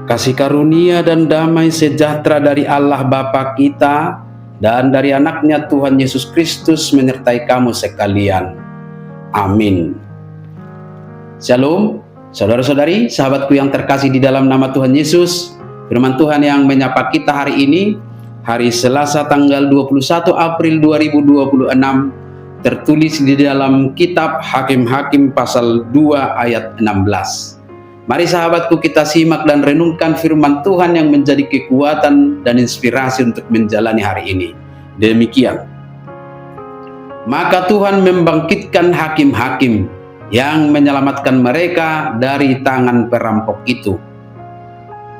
Kasih karunia dan damai sejahtera dari Allah Bapa kita dan dari anaknya Tuhan Yesus Kristus menyertai kamu sekalian. Amin. Shalom, saudara-saudari, sahabatku yang terkasih di dalam nama Tuhan Yesus. Firman Tuhan yang menyapa kita hari ini, hari Selasa tanggal 21 April 2026, tertulis di dalam kitab Hakim-Hakim pasal 2 ayat 16. Mari sahabatku, kita simak dan renungkan firman Tuhan yang menjadi kekuatan dan inspirasi untuk menjalani hari ini. Demikian. Maka Tuhan membangkitkan hakim-hakim yang menyelamatkan mereka dari tangan perampok itu.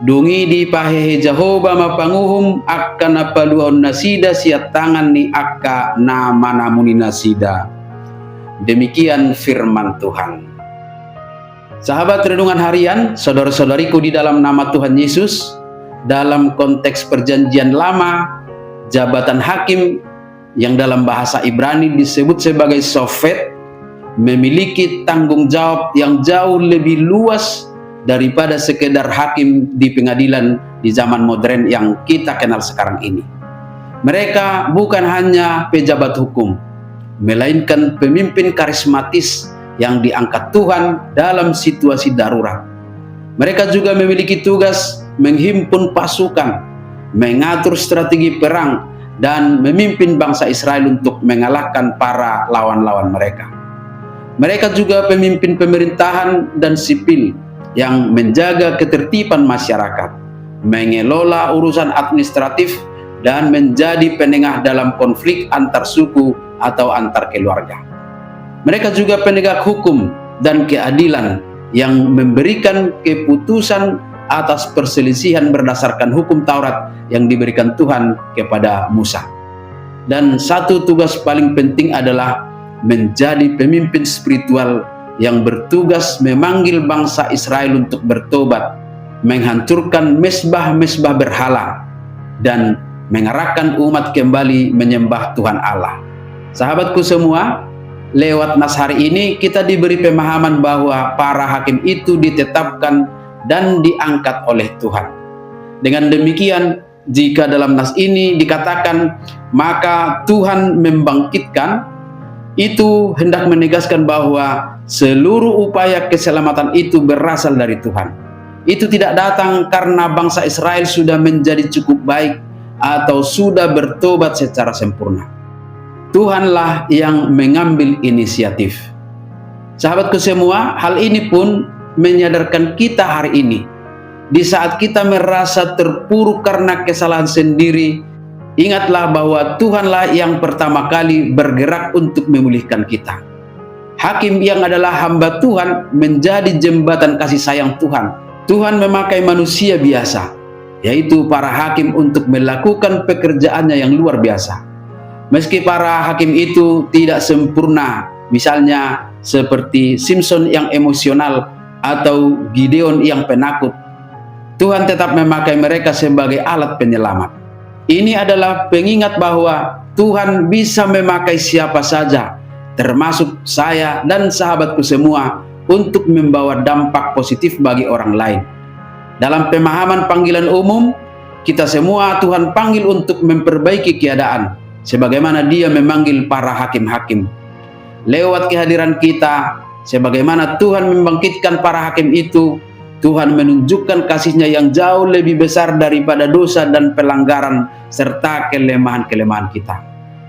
Dungi di pahehe Jehovah mapanguhum akan apaluhon nasida siat tangan ni akka nama namuni nasida. Demikian firman Tuhan. Sahabat renungan harian, saudara-saudariku di dalam nama Tuhan Yesus, dalam konteks perjanjian lama, jabatan hakim yang dalam bahasa Ibrani disebut sebagai shofet memiliki tanggung jawab yang jauh lebih luas daripada sekedar hakim di pengadilan di zaman modern yang kita kenal sekarang ini. Mereka bukan hanya pejabat hukum, melainkan pemimpin karismatis yang diangkat Tuhan dalam situasi darurat. Mereka juga memiliki tugas menghimpun pasukan, mengatur strategi perang, dan memimpin bangsa Israel untuk mengalahkan para lawan-lawan mereka. Mereka juga pemimpin pemerintahan dan sipil yang menjaga ketertiban masyarakat, mengelola urusan administratif, dan menjadi penengah dalam konflik antar suku atau antar keluarga. Mereka juga penegak hukum dan keadilan yang memberikan keputusan atas perselisihan berdasarkan hukum Taurat yang diberikan Tuhan kepada Musa. Dan satu tugas paling penting adalah menjadi pemimpin spiritual yang bertugas memanggil bangsa Israel untuk bertobat, menghancurkan mesbah-mesbah berhala, dan mengarahkan umat kembali menyembah Tuhan Allah. Sahabatku semua, lewat nas hari ini kita diberi pemahaman bahwa para hakim itu ditetapkan dan diangkat oleh Tuhan. Dengan demikian, jika dalam nas ini dikatakan maka Tuhan membangkitkan, itu hendak menegaskan bahwa seluruh upaya keselamatan itu berasal dari Tuhan. Itu tidak datang karena bangsa Israel sudah menjadi cukup baik atau sudah bertobat secara sempurna. Tuhanlah yang mengambil inisiatif. Sahabatku semua, hal ini pun menyadarkan kita hari ini. Di saat kita merasa terpuruk karena kesalahan sendiri, ingatlah bahwa Tuhanlah yang pertama kali bergerak untuk memulihkan kita. Hakim yang adalah hamba Tuhan menjadi jembatan kasih sayang Tuhan. Tuhan memakai manusia biasa, yaitu para hakim, untuk melakukan pekerjaannya yang luar biasa. Meski para hakim itu tidak sempurna, misalnya seperti Simpson yang emosional atau Gideon yang penakut, Tuhan tetap memakai mereka sebagai alat penyelamat. Ini adalah pengingat bahwa Tuhan bisa memakai siapa saja, termasuk saya dan sahabatku semua, untuk membawa dampak positif bagi orang lain. Dalam pemahaman panggilan umum, kita semua Tuhan panggil untuk memperbaiki keadaan, sebagaimana Dia memanggil para hakim-hakim. Lewat kehadiran kita, sebagaimana Tuhan membangkitkan para hakim itu, Tuhan menunjukkan kasih-Nya yang jauh lebih besar daripada dosa dan pelanggaran serta kelemahan-kelemahan kita.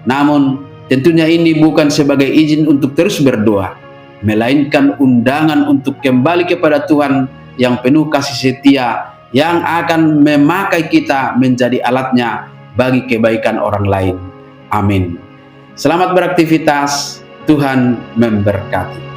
Namun, tentunya ini bukan sebagai izin untuk terus berdoa, melainkan undangan untuk kembali kepada Tuhan yang penuh kasih setia, yang akan memakai kita menjadi alatnya bagi kebaikan orang lain. Amin. Selamat beraktivitas, Tuhan memberkati.